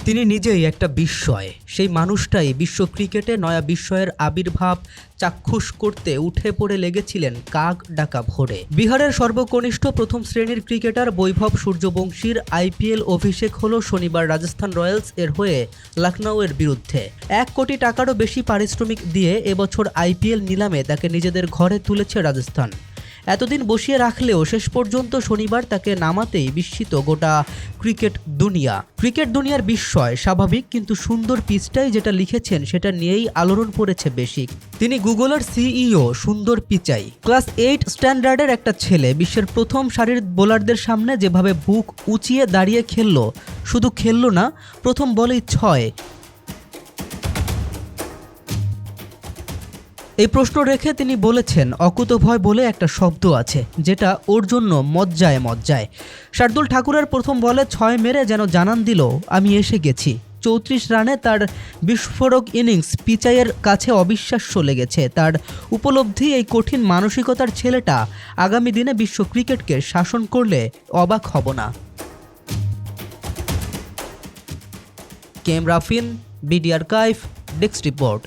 তিনি নিজেই একটা বিস্ময়। সেই মানুষটাই বিশ্ব ক্রিকেটে নয়া বিস্ময়ের আবির্ভাব চাক্ষুষ করতে উঠে পড়ে লেগেছিলেন কাক ডাকা ভোরে। বিহারের সর্বকনিষ্ঠ প্রথম শ্রেণীর ক্রিকেটার বৈভব সূর্যবংশীর আইপিএল অভিষেক হলো শনিবার রাজস্থান রয়্যালস এর হয়ে লখনউয়ের বিরুদ্ধে। 1 কোটি টাকারও বেশি পারিশ্রমিক দিয়ে এবছর আইপিএল নিলামে তাকে নিজেদের ঘরে তুলেছে রাজস্থান। এতদিন বসিয়ে রাখলেও শেষ পর্যন্ত শনিবার তাকে নামাতেই বিস্মিত গোটা ক্রিকেট দুনিয়ার বিস্ময় স্বাভাবিক, কিন্তু সুন্দর পিচটাই যেটা লিখেছেন সেটা নিয়েই আলোড়ন পড়েছে বেশি। তিনি গুগলের সিইও। সুন্দর পিচাই, ক্লাস 8 স্ট্যান্ডার্ডের একটা ছেলে বিশ্বের প্রথম সারির বোলারদের সামনে যেভাবে বুক উঁচিয়ে দাঁড়িয়ে খেললো, শুধু খেললো না, প্রথম বলেই 6। এই প্রশ্ন রেখে তিনি বলেছেন, অকুতভয় বলে একটা শব্দ আছে যেটা ওর জন্য মজ্জায়। শার্দুল ঠাকুরের প্রথম বলে 6 মেরে যেন জানান দিল, আমি এসে গেছি। 34 রানে তার বিস্ফোরক ইনিংস পিচাইয়ের কাছে অবিশ্বাস্য লেগেছে। তার উপলব্ধি, এই কঠিন মানসিকতার ছেলেটা আগামী দিনে বিশ্ব ক্রিকেটকে শাসন করলে অবাক হব না। কেম রাফিন, বিডি আর্কাইভ, ডেস্ক রিপোর্ট।